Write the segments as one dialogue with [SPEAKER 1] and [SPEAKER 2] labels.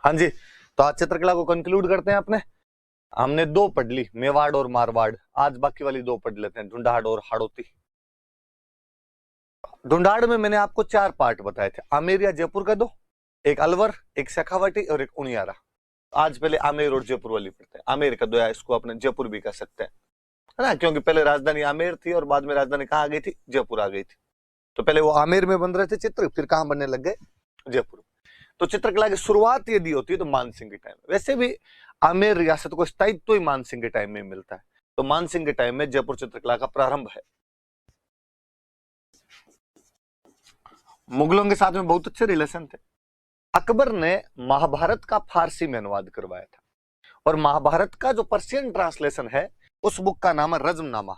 [SPEAKER 1] हाँ जी, तो आज चित्रकला को कंक्लूड करते हैं अपने। हमने दो पढ़ ली, मेवाड़ और मारवाड़। आज बाकी वाली दो पढ़ लेते हैं, ढूंढाड़ और हाड़ौती। ढूंढाड़ में मैंने आपको 4 पार्ट बताए थे, आमेर या जयपुर का 2, एक अलवर, एक शेखावाटी और एक उनियारा। आज पहले आमेर और जयपुर वाली पढ़ते हैं। आमेर का 2 या इसको अपने जयपुर भी कह सकते हैं, है ना, क्योंकि पहले राजधानी आमेर थी और बाद में राजधानी कहाँ आ गई थी, जयपुर आ गई थी। तो पहले वो आमेर में बन रहे थे चित्र, फिर कहाँ बनने लग गए, जयपुर। तो चित्रकला की शुरुआत यदि होती है तो मानसिंह के टाइम में। वैसे भी आमेर रियासत को स्थायित्व ही मानसिंह के टाइम में मिलता है, तो मानसिंह के टाइम में जयपुर चित्रकला का प्रारंभ है। मुगलों के साथ में बहुत अच्छे रिलेशन थे। अकबर ने महाभारत का फारसी में अनुवाद करवाया था, और महाभारत का जो पर्शियन ट्रांसलेशन है उस बुक का नाम है रज्मनामा।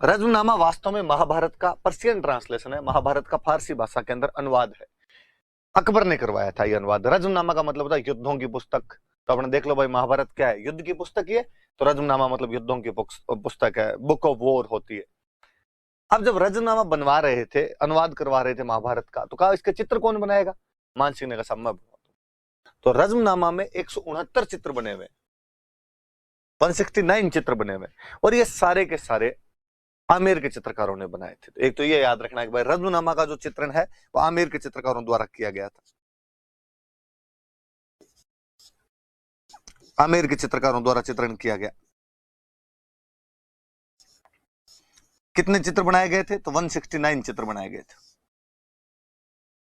[SPEAKER 1] रज्मनामा वास्तव में महाभारत का पर्शियन ट्रांसलेशन है, महाभारत का फारसी भाषा के अंदर अनुवाद है। अकबर ने करवाया था यह अनुवाद। रज्मनामा का मतलब होता है युद्धों की पुस्तक। तो आपने देख लो भाई, महाभारत क्या है, युद्ध की पुस्तक ही है, तो रज्मनामा मतलब युद्धों की पुस्तक है, बुक ऑफ वॉर होती है। अब जब रज्मनामा बनवा रहे थे, अनुवाद करवा रहे थे महाभारत का, तो कहा इसके चित्र कौन बनाएगा? मानसिंह ने कहा सब मैं बनवा दूं। तो रज्मनामा में 169 चित्र बने हुए, 169 चित्र बने हुए, और ये सारे के सारे आमेर के चित्रकारों ने बनाए थे। तो एक तो ये याद रखना है कि भाई रज्मनामा का जो चित्रण है वो आमेर के चित्रकारों द्वारा किया गया था। आमेर के चित्रकारों द्वारा चित्रण किया गया। कितने चित्र बनाए गए थे? तो 169 चित्र बनाए गए थे।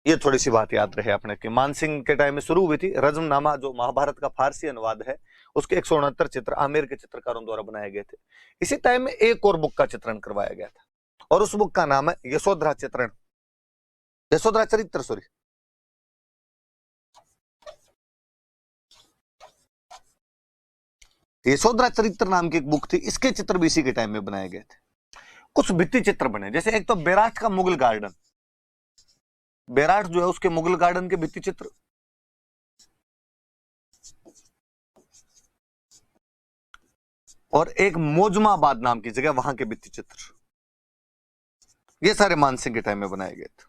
[SPEAKER 1] ये थोड़ी सी बात याद रहे अपने कि मानसिंह के टाइम में शुरू हुई थी। रज्मनामा जो महाभारत का फारसी अनुवाद है, उसके 169 चित्र आमेर के चित्रकारों द्वारा बनाए गए थे। इसी टाइम में एक और बुक का चित्रण करवाया गया था, और उस बुक का नाम है यशोधरा चित्रण, यशोधरा चरित्र, सॉरी। यशोधरा चरित्र नाम की एक बुक थी, इसके चित्र भी इसी के टाइम में बनाए गए थे। कुछ भित्ति चित्र बने, जैसे एक तो बैराट का मुगल गार्डन, बैराट जो है उसके मुगल गार्डन के भित्ति चित्र, और एक मोजमाबाद नाम की जगह, वहां के भित्ति चित्र, ये सारे मानसिंह के टाइम में बनाए गए थे।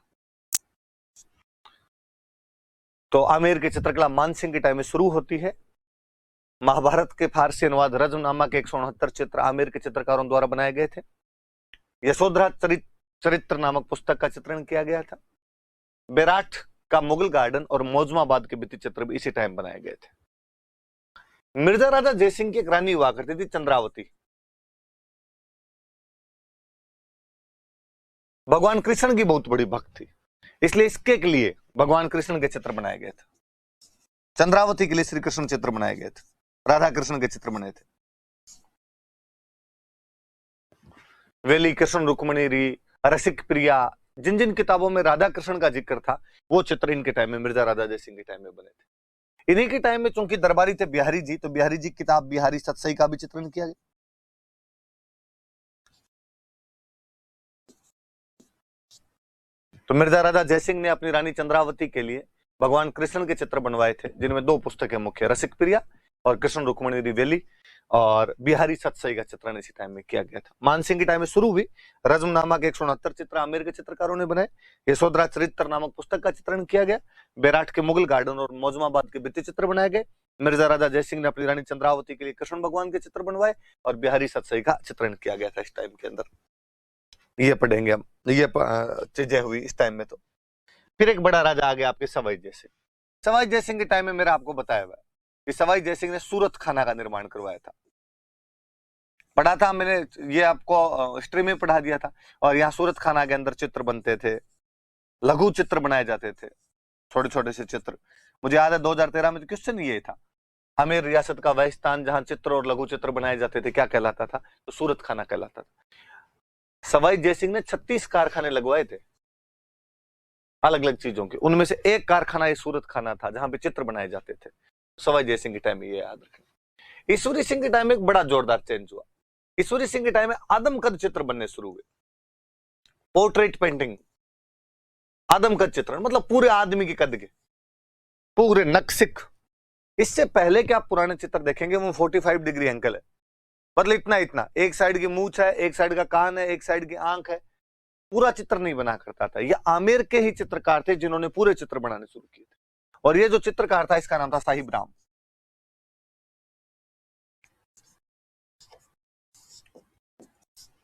[SPEAKER 1] तो आमेर की चित्रकला मानसिंह के टाइम में शुरू होती है। महाभारत के फारसी अनुवाद रज्मनामा के 169 चित्र आमेर के चित्रकारों द्वारा बनाए गए थे। यशोधरा चरित्र नामक पुस्तक का चित्रण किया गया था। बैराट का मुगल गार्डन और मौजमाबाद के भित्ति चित्र भी इसी टाइम बनाए गए थे। मिर्जा राजा जयसिंह की एक रानी हुआ करती थी, चंद्रावती। भगवान कृष्ण की बहुत बड़ी भक्त थी, इसलिए इसके लिए भगवान कृष्ण के चित्र बनाए गए थे। चंद्रावती के लिए श्री कृष्ण चित्र बनाए गए थे, राधा कृष्ण के चित्र बने थे। वेली, कृष्ण रुक्मणी री, रसिक प्रिया, जिन जिन किताबों में राधा कृष्ण का जिक्र था, वो चित्र इनके टाइम में, मिर्जा राजा जयसिंह के टाइम में बने थे। इन्हीं के टाइम में चूंकि दरबारी थे बिहारी जी, तो बिहारी जी की किताब बिहारी सतसई का भी चित्रण किया गया। तो मिर्जा राजा जयसिंह ने अपनी रानी चंद्रावती के लिए भगवान कृष्ण के चित्र बनवाए थे, जिनमें 2 पुस्तकें मुख्य, रसिक प्रिया और कृष्ण रुक्मणी वेली, और बिहारी सतसई का चित्रण इसी टाइम में किया गया था। मानसिंह के टाइम में शुरू हुई। रज्मनामा के 169 चित्र आमेर के चित्रकारों ने बनाए। यशोधरा चरित्र नामक पुस्तक का चित्रण किया गया। बैराट के मुगल गार्डन और मौजमाबाद के भित्ति चित्र बनाए गए। मिर्जा राजा जयसिंह ने अपनी रानी चंद्रावती के लिए कृष्ण भगवान के चित्र बनवाए, और बिहारी सतसई का चित्रण किया गया था इस टाइम के अंदर। ये पढ़ेंगे हम, ये चीजें हुई इस टाइम में। तो फिर एक बड़ा राजा आ गया आपके सवाई जयसिंह। सवाई जयसिंह के टाइम में मेरा आपको बताया हुआ है कि सवाई जयसिंह ने सूरत खाना का निर्माण करवाया था। पढ़ा था मैंने, ये आपको हिस्ट्री में पढ़ा दिया था। और यहाँ सूरत खाना के अंदर चित्र बनते थे, लघु चित्र बनाए जाते थे, छोटे छोटे से चित्र। मुझे याद है 2013 में तो क्वेश्चन ये था, आमेर रियासत का वह स्थान जहां चित्र और लघु चित्र बनाए जाते थे क्या कहलाता था? तो सूरत खाना कहलाता था। सवाई जयसिंह ने 36 कारखाने लगवाए थे अलग अलग चीजों के, उनमें से एक कारखाना ये सूरत खाना था जहां पे चित्र बनाए जाते थे। सवाई जयसिंह के टाइम में ये याद रखना। ईश्वरी सिंह के टाइम में एक बड़ा जोरदार चेंज हुआ। ईश्वरी सिंह के टाइम में आदमकद चित्र बनने शुरू हुए, पोर्ट्रेट पेंटिंग, आदमकद चित्र मतलब पूरे आदमी के कद के, पूरे नक्सिक। इससे पहले के आप पुराने चित्र देखेंगे वो 45 डिग्री एंगल है, मतलब इतना इतना, एक साइड की मूछ है, एक साइड का कान है, एक साइड की आंख है, पूरा चित्र नहीं बना करता था। ये आमेर के ही चित्रकार थे जिन्होंने पूरे चित्र बनाने शुरू किए थे। और ये जो चित्रकार था इसका नाम था साहिब राम।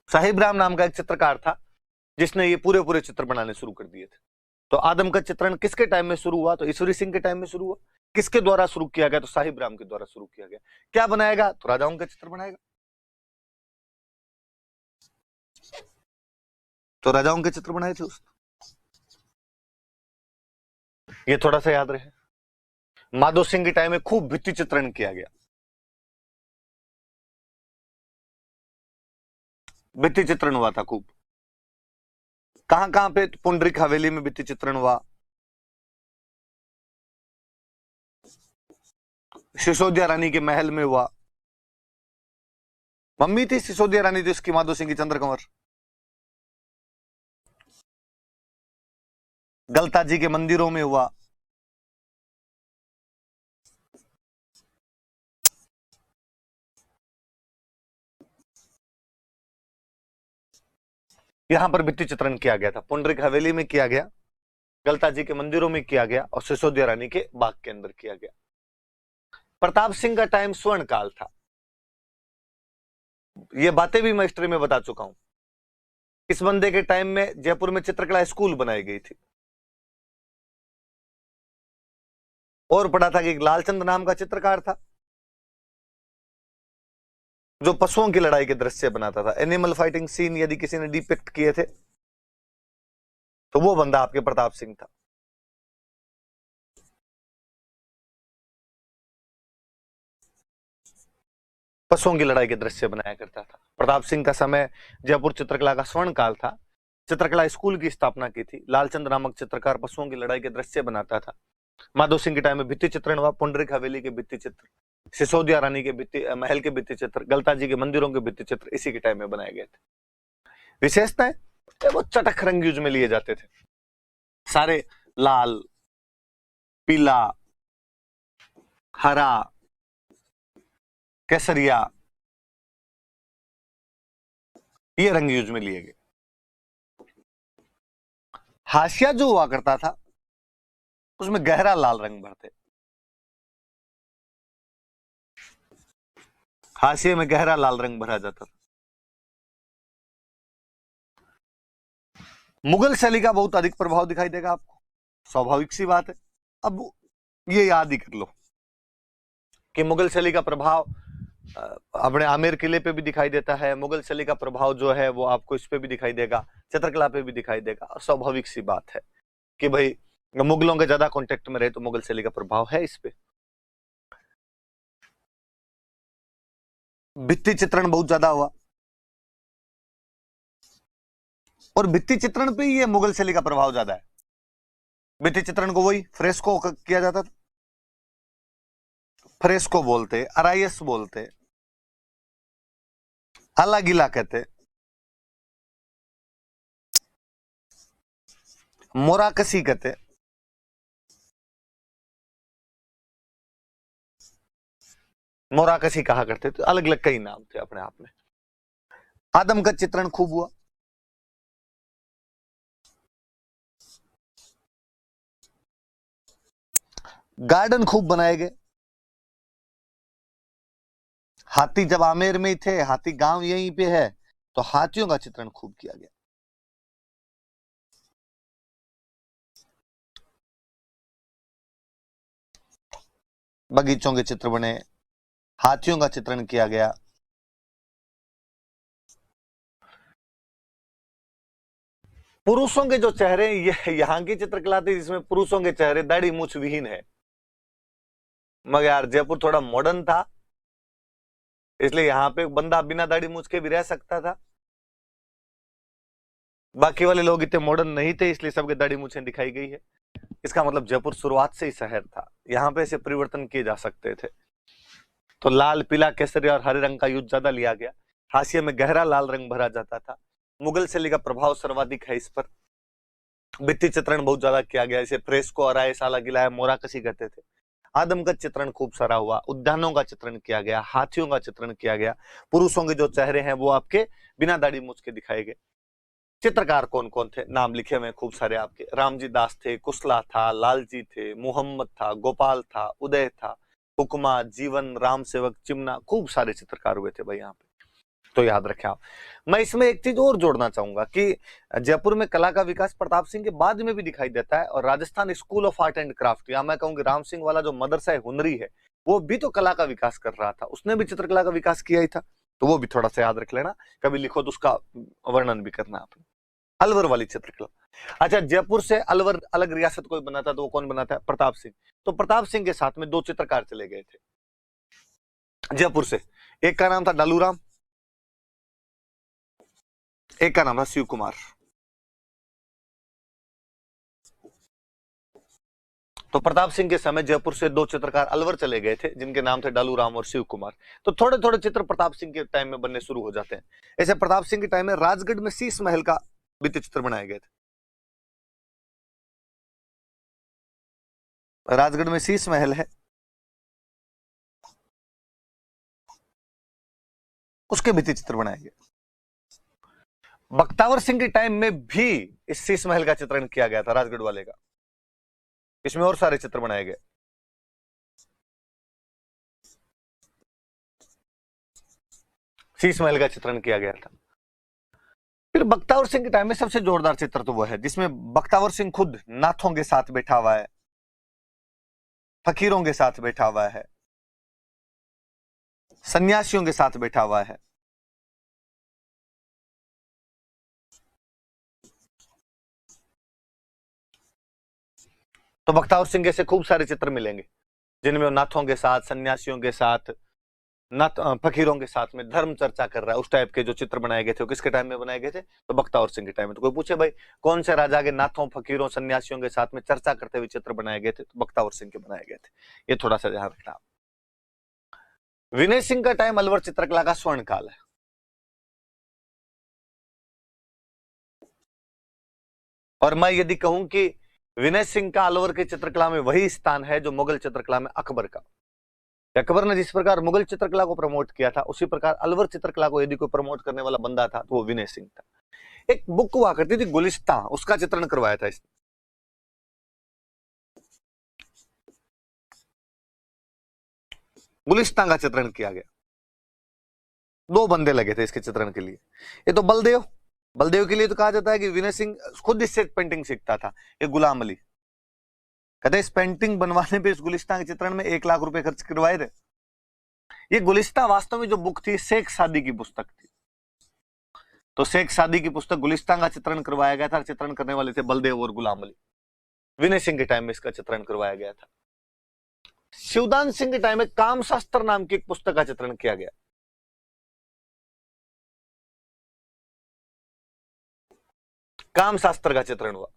[SPEAKER 1] साहिब राम नाम का एक चित्रकार था जिसने ये पूरे पूरे चित्र बनाने शुरू कर दिए थे। तो आदम का चित्रण किसके टाइम में शुरू हुआ? तो ईश्वरी सिंह के टाइम में शुरू हुआ। किसके द्वारा शुरू किया गया? तो साहिब राम के द्वारा शुरू किया गया। क्या बनाएगा? तो राजाओं के चित्र बनाएगा। तो राजाओं के चित्र बनाए थे उसने। ये थोड़ा सा याद रहे। माधो सिंह के टाइम में खूब भित्ति चित्रण किया गया। भित्ति चित्रण हुआ था खूब। कहां कहां पे? पुंडरीक हवेली में भित्ति चित्रण हुआ, सिसोदिया रानी के महल में हुआ। मम्मी थी सिसोदिया रानी थी उसकी, माधो सिंह की चंद्रकंवर। गलता जी के मंदिरों में हुआ। यहां पर भित्ति चित्रण किया गया था। पुंडरीक हवेली में किया गया, गलता जी के मंदिरों में किया गया और सिसोदिया रानी के बाग के अंदर किया गया। प्रताप सिंह का टाइम स्वर्ण काल था। ये बातें भी मैं हिस्ट्री में बता चुका हूं। इस बंदे के टाइम में जयपुर में चित्रकला स्कूल बनाई गई थी। और पढ़ा था कि एक लालचंद नाम का चित्रकार था जो पशुओं की लड़ाई के दृश्य बनाता था। एनिमल फाइटिंग सीन यदि किसी ने डिपिक्ट किए थे तो वो बंदा आपके प्रताप सिंह था। पशुओं की लड़ाई के दृश्य बनाया करता था। प्रताप सिंह का समय जयपुर चित्रकला का स्वर्ण काल था। चित्रकला स्कूल की स्थापना की थी। लालचंद नामक चित्रकार पशुओं की लड़ाई के दृश्य बनाता था। माधो सिंह के टाइम में भित्ति चित्रण हुआ। पुंडरीक हवेली के भित्ति चित्र, सिसोदिया रानी के भित्ति महल के भित्ति चित्र, गलता जी के मंदिरों के भित्ति चित्र इसी के टाइम में बनाए गए थे। विशेषताएं, वो चटक रंग यूज में लिए जाते थे। सारे लाल, पीला, हरा, केसरिया, ये रंग यूज में लिए गए। हाशिया जो हुआ करता था उसमें गहरा लाल रंग भरते। हाशिए में गहरा लाल रंग भरा जाता था। मुगल शैली का बहुत अधिक प्रभाव दिखाई देगा आपको, स्वाभाविक सी बात है। अब ये याद ही कर लो कि मुगल शैली का प्रभाव अपने आमेर किले पे भी दिखाई देता है। मुगल शैली का प्रभाव जो है वो आपको इस पे भी दिखाई देगा, चित्रकला पे भी दिखाई देगा। और स्वाभाविक सी बात है कि भाई मुगलों के ज्यादा कांटेक्ट में रहे तो मुगल शैली का प्रभाव है इस पे। भित्ति चित्रण बहुत ज्यादा हुआ और भित्ति चित्रण पे ही ये मुगल शैली का प्रभाव ज्यादा है। भित्ति चित्रण को वही फ्रेस्को किया जाता था। फ्रेस्को बोलते, अराइस बोलते, आला गीला कहते, मोराकसी कहते। मोराकसी कहा करते थे। अलग अलग कई नाम थे अपने आप में। आदम का चित्रण खूब हुआ। गार्डन खूब बनाए गए। हाथी जब आमेर में ही थे, हाथी गांव यहीं पे है, तो हाथियों का चित्रण खूब किया गया। बगीचों के चित्र बने, हाथियों का चित्रण किया गया। पुरुषों के जो चेहरे, ये यहाँ की चित्रकला थी जिसमें पुरुषों के चेहरे दाढ़ी मूछ विहीन है। मगर यार जयपुर थोड़ा मॉडर्न था, इसलिए यहाँ पे बंदा बिना दाढ़ी मूछ के भी रह सकता था। बाकी वाले लोग इतने मॉडर्न नहीं थे, इसलिए सबके दाढ़ी मूछें दिखाई गई है। इसका मतलब जयपुर शुरुआत से ही शहर था, यहाँ पे ऐसे परिवर्तन किए जा सकते थे। तो लाल, पीला, केसरी और हरे रंग का यूज ज्यादा लिया गया। हाशिए में गहरा लाल रंग भरा जाता था। मुगल शैली का प्रभाव सर्वाधिक है इस पर। भित्ति चित्रण बहुत ज्यादा किया गया, इसे फ्रेस्को, अराइस, आला गीला, मोराकसी कहते थे। आदमकद चित्रण खूब सारा हुआ। उद्यानों का चित्रण किया गया, हाथियों का चित्रण किया गया। पुरुषों के जो चेहरे हैं वो आपके बिना दाढ़ी मूछ के दिखाए गए। चित्रकार कौन कौन थे, नाम लिखे हुए खूब सारे आपके। रामजी दास थे, कुशला था, लालजी थे, मोहम्मद था, गोपाल था, उदय था, हुक्मा, जीवन, राम सेवक, चिमना, खूब सारे चित्रकार हुए थे भाई यहाँ पे, तो याद रखें आप। मैं इसमें एक चीज और जोड़ना चाहूंगा कि जयपुर में कला का विकास प्रताप सिंह के बाद में भी दिखाई देता है, और Rajasthan school of art and craft, या मैं कहूंगी राम सिंह वाला जो मदरसा है हुनरी है, वो भी तो कला का विकास कर रहा था, उसने भी चित्रकला का विकास किया ही था, तो वो भी थोड़ा सा याद रख लेना, कभी लिखो तो उसका वर्णन भी करना आपने। अलवर वाली चित्रकला। अच्छा, जयपुर से अलवर अलग रियासत कोई बनाता तो वो कौन बनाता है? प्रताप सिंह। तो प्रताप सिंह के साथ में दो चित्रकार चले गए थे जयपुर से, एक का नाम था डालूराम, एक का नाम था शिव कुमार। तो प्रताप सिंह के समय जयपुर से दो चित्रकार अलवर चले गए थे जिनके नाम थे डालूराम और शिव कुमार। तो थोड़े थोड़े चित्र प्रताप सिंह के टाइम में बनने शुरू हो जाते हैं। ऐसे प्रताप सिंह के टाइम में राजगढ़ में शीश महल का भित्ति चित्र बनाए गए थे। राजगढ़ में शीश महल है, उसके भित्ति चित्र बनाए गए। बख्तावर सिंह के टाइम में भी इस शीश महल का चित्रण किया गया था राजगढ़ वाले का, इसमें और सारे चित्र बनाए गए। शीश महल का चित्रण किया गया था। फिर बख्तावर सिंह के टाइम में सबसे जोरदार चित्र तो वो है जिसमें बख्तावर सिंह खुद नाथों के साथ बैठा हुआ है, फकीरों के साथ बैठा हुआ है, सन्यासियों के साथ बैठा हुआ है। तो बख्तावर सिंह के खूब सारे चित्र मिलेंगे जिनमें नाथों के साथ, सन्यासियों के साथ, नाथ फकीरों के साथ में धर्म चर्चा कर रहा है। उस टाइप के जो चित्र बनाए गए थे वो किसके टाइम में बनाए गए थे? तो बख्तावर सिंह के टाइम में। तो कोई पूछे भाई कौन से राजा के नाथों, फकीरों, सन्यासियों के साथ में चर्चा करते हुए चित्र बनाए गए थे? तो बख्तावर सिंह के बनाए गए थे। ये थोड़ा सा ध्यान रखना। विनय सिंह का टाइम अलवर चित्रकला का स्वर्ण काल है। और मैं यदि कहूं कि विनय सिंह का अलवर के चित्रकला में वही स्थान है जो मुगल चित्रकला में अकबर का। अकबर ने जिस प्रकार मुगल चित्रकला को प्रमोट किया था उसी प्रकार अलवर चित्रकला को यदि कोई प्रमोट करने वाला बंदा था तो वो विनय सिंह था। एक बुक हुआ करती थी गुलिस्तां, उसका चित्रण करवाया था इसने। गुलिस्तां का चित्रण किया गया, दो बंदे लगे थे इसके चित्रण के लिए। ये तो बलदेव, बलदेव के लिए तो कहा जाता है कि विनय सिंह खुद इससे पेंटिंग सीखता था। ये गुलाम अली कहते इस पेंटिंग बनवाने पे, इस गुलिस्तां के चित्रण में 1 लाख रुपए खर्च करवाए थे। ये गुलिस्तां वास्तव में जो बुक थी शेख सादी की पुस्तक थी। तो शेख सादी की पुस्तक गुलिस्तां का चित्रण करवाया गया था। चित्रण करने वाले थे बलदेव और गुलाम अली। विनय सिंह के टाइम में इसका चित्रण करवाया गया था। शिवदान सिंह के टाइम में कामशास्त्र नाम की एक पुस्तक का चित्रण किया गया। कामशास्त्र का चित्रण हुआ।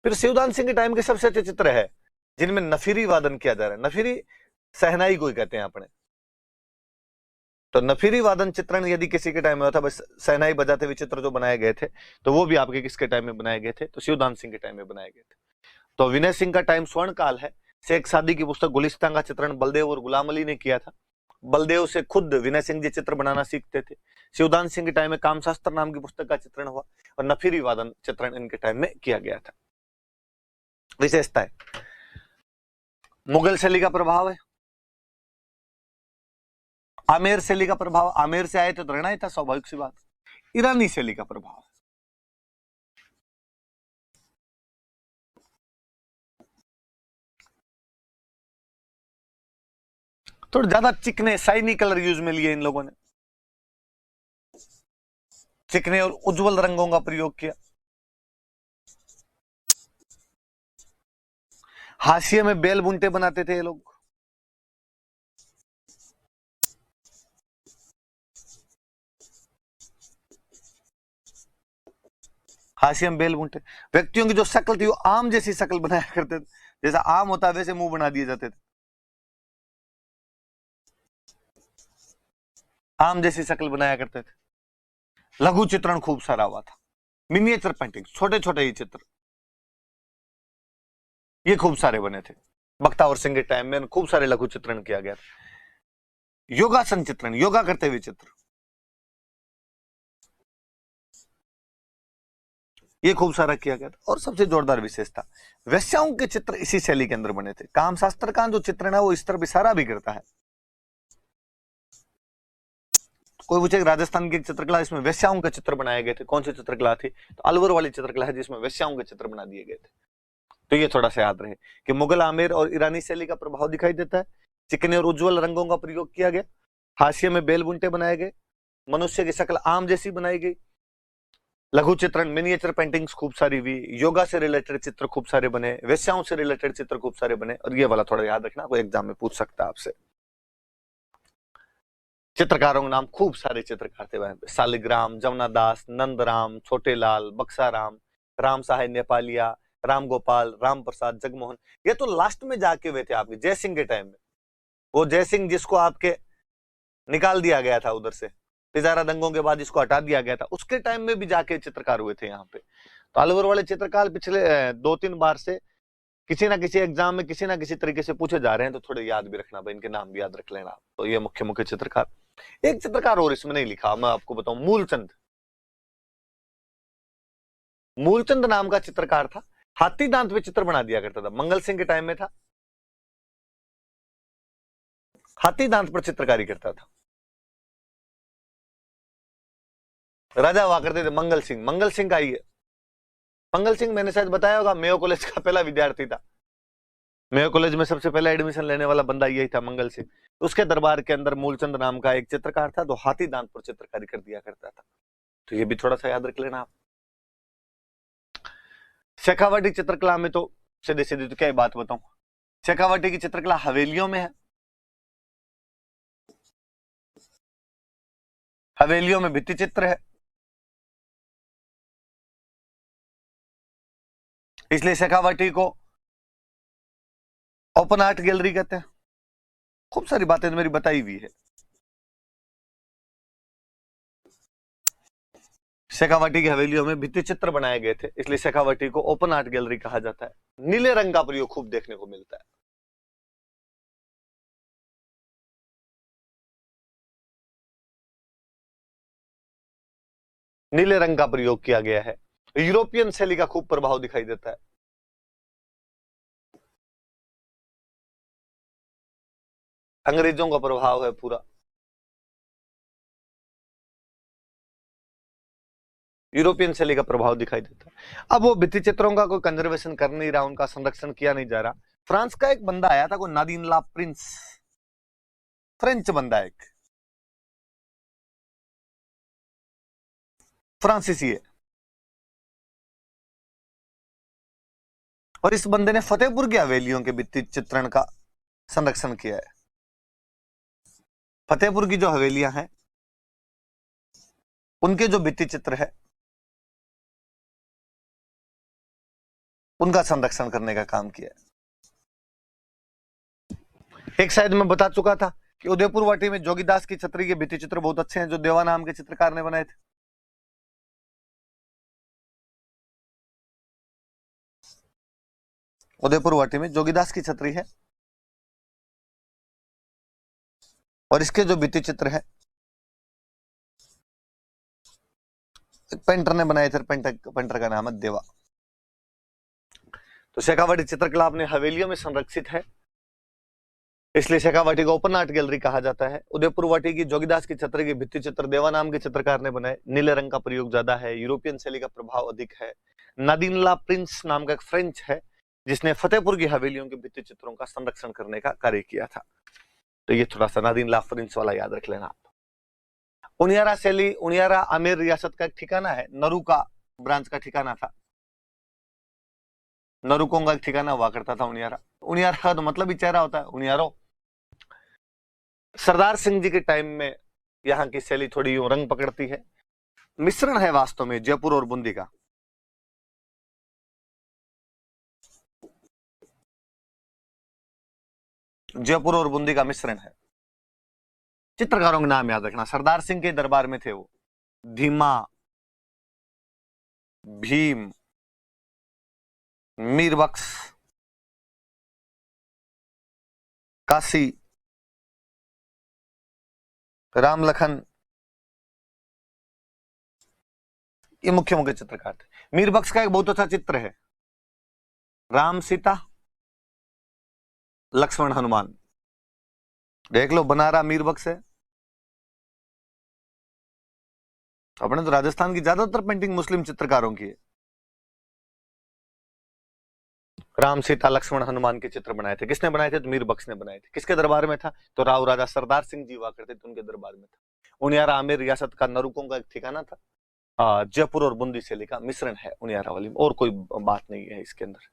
[SPEAKER 1] फिर शिवदान सिंह के टाइम के सबसे अच्छे चित्र है जिनमें नफीरी वादन किया जा रहा है। नफीरी सहनाई को ही कहते हैं अपने। तो नफीरी वादन चित्रण यदि किसी के टाइम में होता, बस सहनाई बजाते हुए चित्र जो बनाए गए थे, तो वो भी आपके किसके टाइम में बनाए गए थे? तो शिवदान सिंह के टाइम में बनाए गए थे। तो विनय सिंह का टाइम स्वर्ण काल है। शेख सादी की पुस्तक गुलिस्तां का चित्रण बलदेव और गुलाम अली ने किया था। बलदेव से खुद विनय सिंह जी चित्र बनाना सीखते थे। शिवदान सिंह के टाइम में कामशास्त्र नाम की पुस्तक का चित्रण हुआ और नफीरी वादन चित्रण इनके टाइम में किया गया था। विशेषता है मुगल शैली का प्रभाव है, आमेर शैली का प्रभाव, आमेर से आए थे तो रहना ही था, स्वाभाविक सी बात। ईरानी शैली का प्रभाव, थोड़ा ज्यादा चिकने शाइनी कलर यूज में लिए इन लोगों ने, चिकने और उज्जवल रंगों का प्रयोग किया। हाशिए में बेल बुंटे बनाते थे ये लोग। हाशिए में बेल बुंटे, व्यक्तियों की जो शक्ल थी वो आम जैसी शक्ल बनाया करते थे, जैसा आम होता है वैसे मुंह बना दिए जाते थे। आम जैसी शक्ल बनाया करते थे। लघु चित्रण खूब सारा हुआ था। मिनिएचर पेंटिंग, छोटे छोटे ही चित्र, ये खूब सारे बने थे। बख्तावर सिंह के टाइम में खूब सारे लघु चित्रण किया गया था। योगासन चित्रण, योगा करते हुए चित्र, ये खूब सारा किया गया था। और सबसे जोरदार विशेषता, वेश्याओं के चित्र इसी शैली के अंदर बने थे। काम शास्त्र का जो चित्रण है वो इस तरफ इशारा भी करता है। कोई पूछे राजस्थान की चित्रकला, इसमें वेश्याओं के चित्र बनाए गए थे, कौन सी चित्रकला थी? तो अलवर वाली चित्रकला है जिसमें वेश्याओं के चित्र बना दिए गए थे। तो ये थोड़ा सा याद रहे कि मुगल, आमेर और ईरानी शैली का प्रभाव दिखाई देता है। चिकने और उज्जवल रंगों का प्रयोग किया गया। हाशिए में बेल बुंटे बनाए गए। मनुष्य की शक्ल आम जैसी बनाई गई। लघु चित्रण, मिनिएचर पेंटिंग्स खूब सारी हुई। योगा से रिलेटेड चित्र खूब सारे बने। वेश्याओं से रिलेटेड चित्र खूब सारे बने। और ये वाला थोड़ा याद रखना, कोई एग्जाम में पूछ सकता है आपसे। चित्रकारों के नाम, खूब सारे चित्रकार थे वहां पे। शालिग्राम, जमुनादास, नंदराम, छोटेलाल, बक्साराम, राम साहे नेपालिया, राम गोपाल, राम प्रसाद, जगमोहन। ये तो लास्ट में जाके हुए थे आपके जय सिंह के टाइम में। वो जय सिंह जिसको आपके निकाल दिया गया था उधर से, तिजारा दंगों के बाद इसको हटा दिया गया था, उसके टाइम में भी जाके चित्रकार हुए थे यहाँ पे। तो अलवर वाले चित्रकार पिछले 2-3 बार से किसी ना किसी एग्जाम में किसी ना किसी तरीके से पूछे जा रहे हैं, तो थोड़े याद भी रखना भाई, इनके नाम भी याद रख लेना। तो ये मुख्य मुख्य चित्रकार। एक चित्रकार और इसमें नहीं लिखा, मैं आपको बताऊं, मूलचंद। मूलचंद नाम का चित्रकार था, हाथी दांत पे चित्र बना दिया करता था। मंगल सिंह के टाइम में था, हाथी दांत पर चित्रकारी करता था। राजा हुआ करते थे मंगल सिंह। मंगल सिंह का ही है। मंगल सिंह मैंने शायद बताया होगा, मेयो कॉलेज का पहला विद्यार्थी था। मेयो कॉलेज में सबसे पहला एडमिशन लेने वाला बंदा यही था, मंगल सिंह। उसके दरबार के अंदर मूलचंद नाम का एक चित्रकार था, जो हाथी दांत पर चित्रकारी कर दिया करता था। तो ये भी थोड़ा सा याद रख लेना आप। शेखावाटी चित्रकला में तो सीधे सीधे तो क्या ही बात बताऊं, शेखावाटी की चित्रकला हवेलियों में है। हवेलियों में भित्ति चित्र है, इसलिए शेखावाटी को ओपन आर्ट गैलरी कहते हैं। खूब सारी बातें तो मेरी बताई हुई है। शेखावाटी की हवेलियों में भित्ति चित्र बनाए गए थे, इसलिए शेखावाटी को ओपन आर्ट गैलरी कहा जाता है। नीले रंग का प्रयोग खूब देखने को मिलता है। नीले रंग का प्रयोग किया गया है। यूरोपियन शैली का खूब प्रभाव दिखाई देता है। अंग्रेजों का प्रभाव है पूरा। यूरोपियन शैली का प्रभाव दिखाई देता है। अब वो भित्ति चित्रों का कोई कंजर्वेशन कर नहीं रहा, उनका संरक्षण किया नहीं जा रहा। फ्रांस का एक बंदा आया था, कोई नादीन ला प्रिंस, फ्रेंच बंदा, एक फ्रांसीसी है। और इस बंदे ने फतेहपुर की हवेलियों के भित्ति चित्रण का संरक्षण किया है। फतेहपुर की जो हवेलियां हैं उनके जो भित्ति चित्र है उनका संरक्षण करने का काम किया है। एक शायद मैं बता चुका था कि उदयपुर वाटी में जोगीदास की छतरी के भित्ति चित्र बहुत अच्छे हैं, जो देवा नाम के चित्रकार ने बनाए थे। उदयपुर वाटी में जोगीदास की छतरी है, और इसके जो भित्ति चित्र है पेंटर ने बनाए थे। पेंटर का नाम है देवा। तो शेखावाटी चित्रकला अपने हवेलियों में संरक्षित है, इसलिए शेखावाटी को ओपन आर्ट गैलरी कहा जाता है। उदयपुर वाटी की जोगीदास की छतरी के भित्ति चित्र देवा नाम के चित्रकार ने बनाए। नीले रंग का प्रयोग ज्यादा है, यूरोपियन शैली का प्रभाव अधिक है। नादीन ला प्रिंस नाम का एक फ्रेंच है जिसने फतेहपुर की हवेलियों के भित्ति चित्रों का संरक्षण करने का कार्य किया था। तो ये थोड़ा सा नादीन ला प्रिंस वाला याद रख लेना आप। उनियारा शैली, उनियारा आमेर रियासत का एक ठिकाना है, नरू का ब्रांच का ठिकाना था। नरुकों का एक ठिकाना हुआ करता था उनियारा। उनियारा का तो मतलब ही चेहरा होता है, उनियारो। सरदार सिंह जी के टाइम में यहाँ की शैली थोड़ी यूं रंग पकड़ती है। मिश्रण है वास्तव में जयपुर और बूंदी का। जयपुर और बूंदी का मिश्रण है। चित्रकारों के नाम याद रखना, सरदार सिंह के दरबार में थे वो धीमा, भीम, मीर बख्श, काशी, राम लखन, ये मुख्य मुख्य चित्रकार थे। मीर बख्श का एक बहुत अच्छा चित्र है, राम सीता लक्ष्मण हनुमान, देख लो, बना रहा मीर बख्श है। अपने तो राजस्थान की ज्यादातर पेंटिंग मुस्लिम चित्रकारों की है। राम सीता लक्ष्मण हनुमान के चित्र बनाए थे, किसने बनाए थे? तो मीर बख्श ने बनाए थे। किसके दरबार में था? तो राव राजा सरदार सिंह जी हुआ करते थे, उनके दरबार में था। उनियारा आमेर रियासत का नरुकों का एक ठिकाना था, जयपुर और बूंदी से लिखा मिश्रण है उनियारा वाली में, और कोई बात नहीं है इसके अंदर।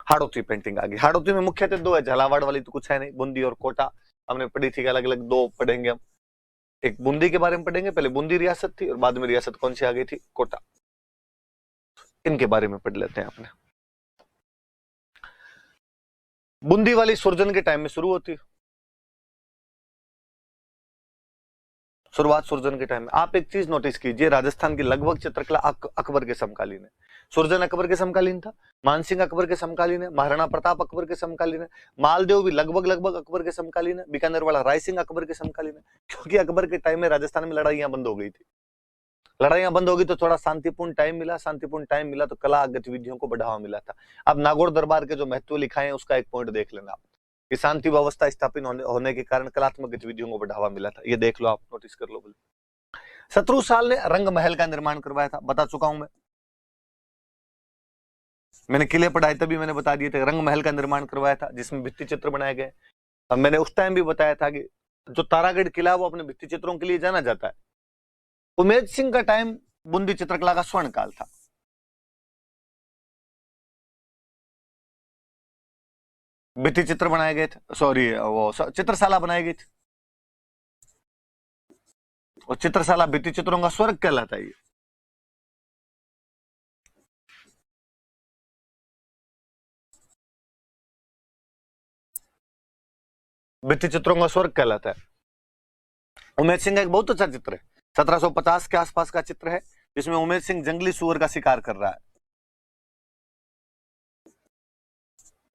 [SPEAKER 1] हाड़ौती पेंटिंग आ गई। हाड़ौती में मुख्यतः दो है, झालावाड़ वाली तो कुछ है नहीं, बूंदी और कोटा हमने पढ़ी थी, अलग अलग दो पढ़ेंगे हम। एक बूंदी के बारे में पढ़ेंगे, पहले बूंदी रियासत थी और बाद में रियासत कौन सी आ गई थी? कोटा। इनके बारे में पढ़ लेते हैं अपने। बूंदी वाली सुरजन के टाइम में शुरू होती है, शुरुआत सुरजन के टाइम में। आप एक चीज नोटिस कीजिए, राजस्थान की लगभग चित्रकला अकबर के समकालीन है। सुरजन अकबर के समकालीन था, मानसिंह अकबर के समकालीन है, महाराणा प्रताप अकबर के समकालीन है, मालदेव भी लगभग लगभग अकबर के समकालीन है, बीकानेर वाला राय सिंह अकबर के समकालीन है। क्योंकि अकबर के टाइम में राजस्थान में लड़ाइयां बंद हो गई थी। लड़ाइयां बंद हो गई तो थोड़ा शांतिपूर्ण टाइम मिला, शांतिपूर्ण टाइम मिला तो कला गतिविधियों को बढ़ावा मिला था। अब नागौर दरबार के जो महत्व लिखाए हैं उसका एक पॉइंट देख लेना आप, कि शांति व्यवस्था स्थापित होने के कारण कलात्मक गतिविधियों को बढ़ावा मिला था। ये देख लो आप, नोटिस कर लो बोले। शत्रु साल ने रंग महल का निर्माण करवाया था, बता चुका हूं मैं। मैंने किले पढ़ाए तभी मैंने बता दिए थे, रंग महल का निर्माण करवाया था जिसमें भित्ति चित्र बनाए गए। अब मैंने उस टाइम भी बताया था कि जो तारागढ़ किला वो अपने भित्ति चित्रों के लिए जाना जाता है। उमेद सिंह का टाइम बूंदी चित्रकला का स्वर्ण काल था। भित्ति चित्र बनाए गए थे, सॉरी वो चित्रशाला बनाई गई थी, और चित्रशाला भित्ति चित्रों का स्वर्ग कहलाता है। भित्ति चित्रों का स्वर्ग कहलाता है। उमेद सिंह का एक बहुत अच्छा चित्र है, 1750 के आसपास का चित्र है, जिसमें उमेद सिंह जंगली सुअर का शिकार कर रहा है।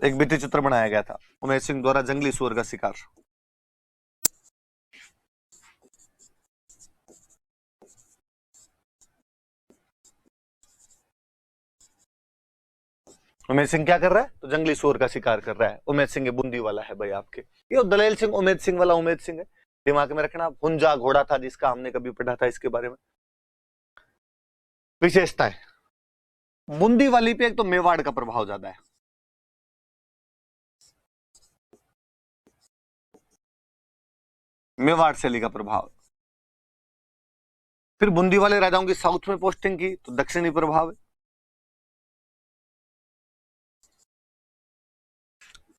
[SPEAKER 1] एक भित्ति चित्र बनाया गया था उमेद सिंह द्वारा, जंगली सुअर का शिकार। उमेद सिंह क्या कर रहा है? तो जंगली सुअर का शिकार कर रहा है। उमेद सिंह बूंदी वाला है भाई आपके, ये दलेल सिंह उमेद सिंह वाला उमेद सिंह है, दिमाग में रखना। हुंजा घोड़ा था जिसका हमने कभी पढ़ा था इसके बारे में। विशेषताएं, बूंदी वाली पे एक तो मेवाड़ का प्रभाव ज्यादा है, मेवाड़ शैली का प्रभाव। फिर बूंदी वाले राजाओं की साउथ में पोस्टिंग की तो दक्षिणी प्रभाव है,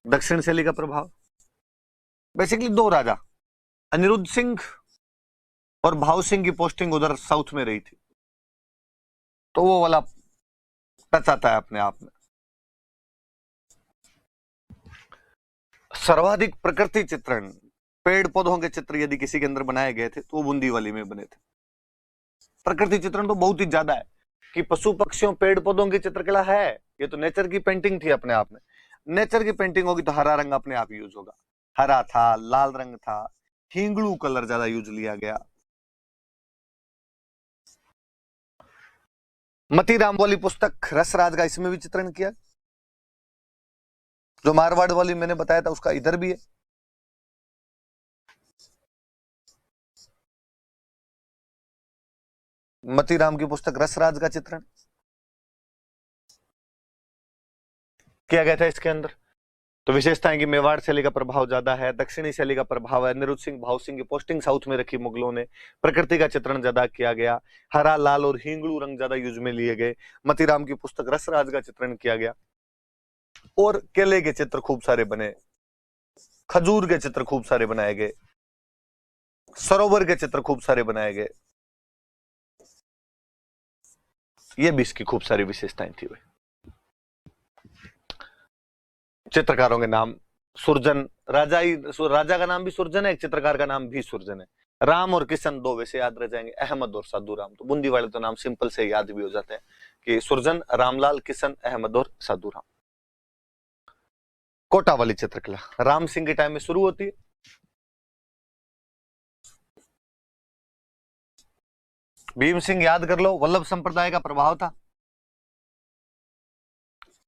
[SPEAKER 1] दक्षिण शैली का प्रभाव। बेसिकली दो राजा, अनिरुद्ध सिंह और भाव सिंह की पोस्टिंग उधर साउथ में रही थी, तो वो वाला टच आता है अपने आप में। सर्वाधिक प्रकृति चित्रण, पेड़ पौधों के चित्र यदि किसी के अंदर बनाए गए थे तो वो बूंदी वाली में बने थे। प्रकृति चित्रण तो बहुत ही ज्यादा है, कि पशु पक्षियों पेड़ पौधों की चित्रकला है, ये तो नेचर की पेंटिंग थी अपने आप में। नेचर की पेंटिंग होगी तो हरा रंग अपने आप यूज होगा, हरा था, लाल रंग था, हिंगलू कलर ज्यादा यूज लिया गया। मतीराम वाली पुस्तक रसराज का, इसमें भी चित्रण किया। जो मारवाड़ वाली मैंने बताया था उसका इधर भी है। मतीराम की पुस्तक रसराज का चित्रण किया गया था इसके अंदर। तो विशेषता है कि मेवाड़ शैली का प्रभाव ज्यादा है, दक्षिणी शैली का प्रभाव है, निरुद्ध सिंह भाव सिंह की पोस्टिंग साउथ में रखी मुगलों ने, प्रकृति का चित्रण ज्यादा किया गया, हरा लाल और हिंगलू रंग ज्यादा यूज में लिए गए। मतीराम की पुस्तक रसराज का चित्रण किया गया, और केले के चित्र खूब सारे बने, खजूर के चित्र खूब सारे बनाए गए, सरोवर के चित्र खूब सारे बनाए गए। ये भी इसकी खूब सारी विशेषताएं थी भाई। चित्रकारों के नाम, सुरजन राजा का नाम भी सुरजन है, एक चित्रकार का नाम भी सुरजन है। राम और किशन दो वैसे याद रह जाएंगे, अहमद और साधु राम। तो बूंदी वाले तो नाम सिंपल से याद भी हो जाते हैं कि सुरजन, रामलाल, किशन, अहमद और साधु राम। कोटा वाली चित्रकला राम सिंह के टाइम में शुरू होती है। भीम सिंह याद कर लो, वल्लभ संप्रदाय का प्रभाव था।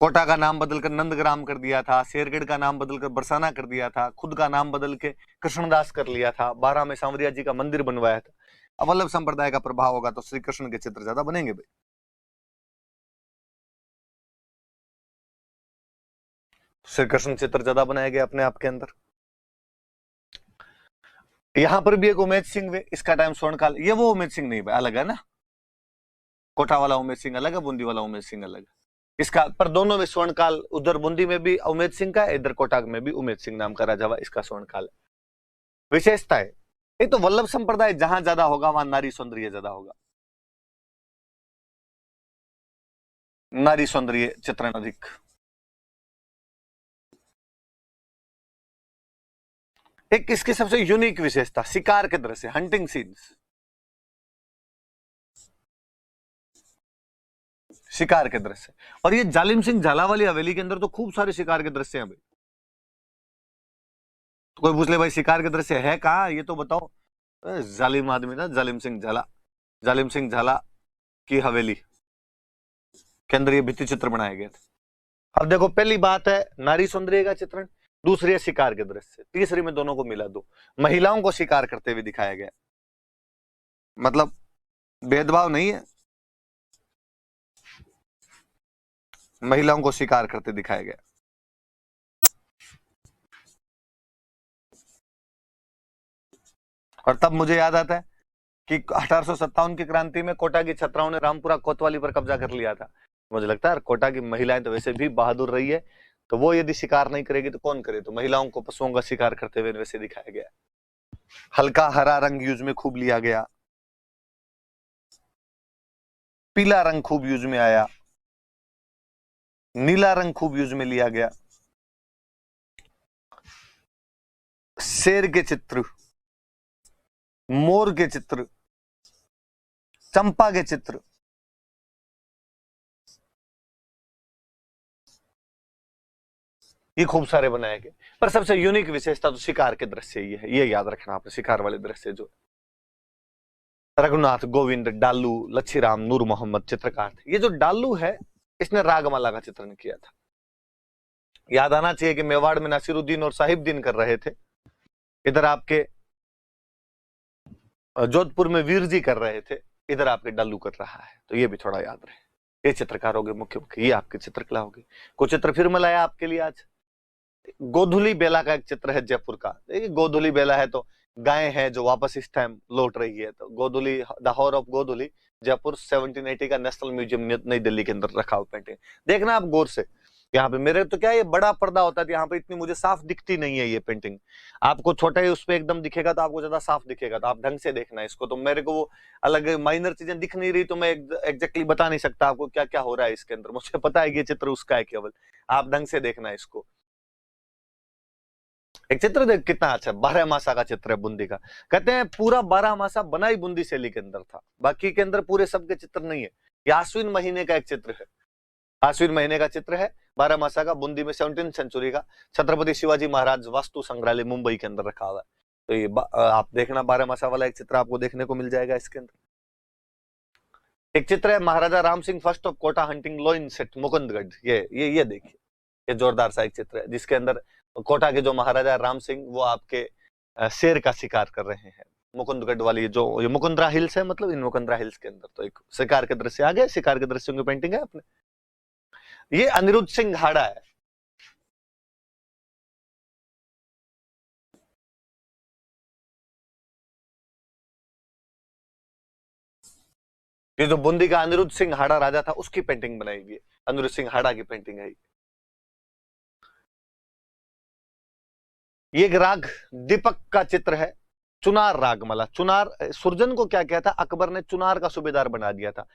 [SPEAKER 1] कोटा का नाम बदलकर नंदग्राम कर दिया था, शेरगढ़ का नाम बदलकर बरसाना कर दिया था, खुद का नाम बदल के कृष्णदास कर लिया था, बारह में सांवरिया जी का मंदिर बनवाया था। अब वल्लभ संप्रदाय का प्रभाव होगा तो श्री कृष्ण के चित्र ज्यादा बनेंगे भाई। श्री कृष्ण चित्र ज्यादा बनाए गए अपने आप के अंदर। यहां पर भी एक उमेश सिंह वे, इसका टाइम स्वर्णकाल। ये वो उमेश सिंह नहीं भाई, अलग है ना, कोटा वाला उमेश सिंह अलग है, बूंदी वाला उमेश सिंह अलग है। इसका पर दोनों में स्वर्णकाल, उधर बूंदी में भी उमेश सिंह का, इधर कोटा में भी उमेश सिंह नाम का राजा हुआ, इसका स्वर्णकाल है। विशेषता है एक तो वल्लभ संप्रदाय जहां ज्यादा होगा वहां नारी सौंदर्य ज्यादा होगा, नारी सौंदर्य चित्रण अधिक। एक इसकी सबसे यूनिक विशेषता शिकार के दृश्य, हंटिंग सीन्स, शिकार के दृश्य। और ये जालिम सिंह झाला वाली हवेली के अंदर तो खूब सारे शिकार के दृश्य हैं भाई। तो कोई पूछ ले भाई शिकार के दृश्य है कहाँ, ये तो बताओ। जालिम आदमी ना जालिम सिंह झाला, जालिम सिंह झाला की हवेली के अंदर ये भित्ति चित्र बनाए गए थे। अब देखो पहली बात है नारी सौंदर्य का चित्रण, दूसरी है शिकार के दृश्य, तीसरी में दोनों को मिला दो, महिलाओं को शिकार करते हुए दिखाया गया। मतलब भेदभाव नहीं है, महिलाओं को शिकार करते दिखाया गया। और तब मुझे याद आता है कि 1857 की क्रांति में कोटा की छत्राओं ने रामपुरा कोतवाली पर कब्जा कर लिया था। मुझे लगता है कोटा की महिलाएं तो वैसे भी बहादुर रही है, तो वो यदि शिकार नहीं करेगी तो कौन करे, तो महिलाओं को पशुओं का शिकार करते हुए वैसे दिखाया गया। हल्का हरा रंग यूज में खूब लिया गया, पीला रंग खूब यूज में आया, नीला रंग खूब यूज में लिया गया। शेर के चित्र, मोर के चित्र, चंपा के चित्र, ये खूब सारे बनाए गए। पर सबसे यूनिक विशेषता तो शिकार के दृश्य ही है, ये याद रखना आपने, शिकार वाले दृश्य जो रघुनाथ, गोविंद, डालू, लच्छीराम, नूर मोहम्मद चित्रकार थे। ये जो डालू है इसने रागमाला का चित्रण किया था। याद आना चाहिए कि मेवाड़ में नासिरुद्दीन और साहिबदीन कर रहे थे, इधर आपके जोधपुर में वीर जी कर रहे थे, इधर आपके डालू कर रहा है, तो ये भी थोड़ा याद रहे। ये चित्रकार हो गए मुख्य मुख्य, ये आपकी चित्रकला होगी। कुछ चित्र फिर मैं लाया आपके लिए आज। गोधुली बेला का एक चित्र है जयपुर का। देखिए गोधुली बेला है तो गाय है जो वापस इस टाइम लौट रही है, तो गोधुली, द हॉर ऑफ गोधुली, जयपुर 1780 का नेशनल म्यूजियम नई दिल्ली के अंदर रखा हुआ पेंटिंग। देखना आप गौर से, यहाँ पे मेरे तो क्या ये बड़ा पर्दा होता है, यहाँ पे इतनी मुझे साफ दिखती नहीं है ये पेंटिंग। आपको छोटा ही उस पर एकदम दिखेगा तो आपको ज्यादा साफ दिखेगा, तो आप ढंग से देखना इसको। तो मेरे को वो अलग माइनर चीजें दिख नहीं रही, तो मैं एग्जैक्टली बता नहीं सकता आपको क्या क्या हो रहा है इसके अंदर। मुझे पता है कि ये चित्र उसका है केवल, आप ढंग से देखना इसको। एक चित्र देख कितना अच्छा, 12 मासा का चित्र है बूंदी का। कहते हैं पूरा 12 मासा बना ही बूंदी शैली के अंदर था, बाकी के अंदर पूरे सब के चित्र नहीं है। ये आश्विन महीने का एक चित्र है, आश्विन महीने का चित्र है 12 मासा का, बूंदी में 17वीं सेंचुरी का छत्रपति शिवाजी महाराज वास्तु संग्रहालय मुंबई के अंदर रखा हुआ है। तो ये आप देखना 12 मासा वाला एक चित्र आपको देखने को मिल जाएगा इसके अंदर। एक चित्र है Maharaja Ram Singh first of Kota hunting lion सेट मुकुंदगढ़। ये देखिए, ये जोरदार सा एक चित्र है जिसके अंदर कोटा के जो महाराजा राम सिंह वो आपके शेर का शिकार कर रहे हैं। मुकुंदगढ़ वाली जो ये मुकुंदरा हिल्स है, मतलब इन मुकुंदरा हिल्स के अंदर तो एक शिकार के दृश्य आ गए, शिकार के दृश्यों की पेंटिंग है अपने। ये अनिरुद्ध सिंह हाड़ा है, ये जो बूंदी का अनिरुद्ध सिंह हाड़ा राजा था उसकी पेंटिंग बनाई गई है, अनिरुद्ध सिंह हाड़ा की पेंटिंग है। ये एक राग दीपक का चित्र है, चुनार रागमाला। चुनार, सुरजन को क्या किया था अकबर ने, चुनार का सूबेदार बना दिया था।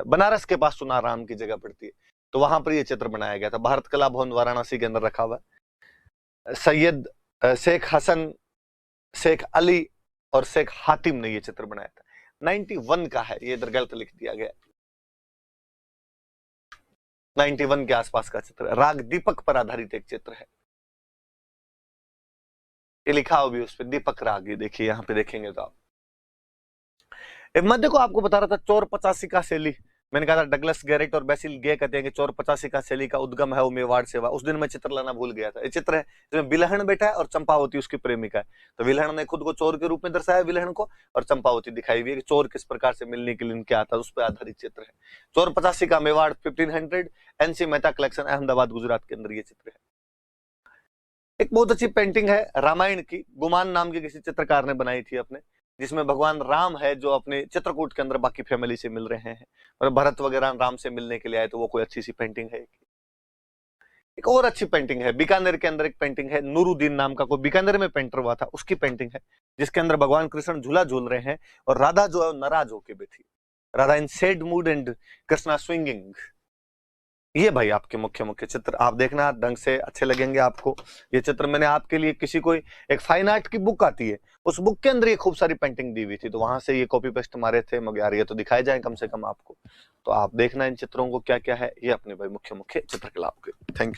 [SPEAKER 1] बनारस के पास चुनार राम की जगह पड़ती है, तो वहां पर यह चित्र बनाया गया था। भारत कला भवन वाराणसी के अंदर रखा हुआ है। सैयद शेख हसन, शेख अली और शेख हातिम ने यह चित्र बनाया था। 91 का है, ये इधर गलत लिख दिया गया। 91 के आसपास का चित्र, राग दीपक पर आधारित एक चित्र है। ये लिखा हो भी उस पर दीपक राग, ये देखिए यहाँ पे देखेंगे तो आप। मैं देखो आपको बता रहा था चोर 85 का शैली, मैंने कहा था डगलस गैरेट और बेसिल गे कहते हैं कि चोर 85 का शैली का उद्गम है वो मेवाड़ से हुआ। उस दिन मैं चित्र लाना भूल गया था। ये चित्र है जिसमें बिलहन बैठा है और चंपावती उसकी प्रेमिका है। तो विलहन ने खुद को चोर के रूप में दर्शाया विलहन को, और चंपावती दिखाई हुई है कि चोर किस प्रकार से मिलने के लिए इनके आता है, उस पर आधारित चित्र है। चोर 85 का मेवाड़ 1500 एनसी मेहता कलेक्शन, अहमदाबाद गुजरात के अंदर ये चित्र है। एक बहुत अच्छी पेंटिंग है रामायण की, गुमान नाम के किसी चित्रकार ने बनाई थी अपने, जिसमें भगवान राम है जो अपने चित्रकूट के अंदर बाकी फैमिली से मिल रहे हैं और भरत वगैरह राम से मिलने के लिए आए, तो वो कोई अच्छी सी पेंटिंग है। एक और अच्छी पेंटिंग है बीकानेर के अंदर, एक पेंटिंग है नूरुद्दीन नाम का, कोई बीकानेर में पेंटर हुआ था, उसकी पेंटिंग है जिसके अंदर भगवान कृष्ण झूला झूल रहे हैं और राधा जो है नाराज होके बैठी, Radha in sad mood and Krishna swinging. ये भाई आपके मुख्य मुख्य चित्र, आप देखना ढंग से, अच्छे लगेंगे आपको। ये चित्र मैंने आपके लिए किसी कोई एक फाइन आर्ट की बुक आती है, उस बुक के अंदर ये खूब सारी पेंटिंग दी हुई थी, तो वहां से ये कॉपी पेस्ट मारे थे, मगर यार ये तो दिखाए जाए कम से कम आपको। तो आप देखना इन चित्रों को क्या क्या है, ये अपने भाई मुख्य मुख्य चित्रकला के। Thank you.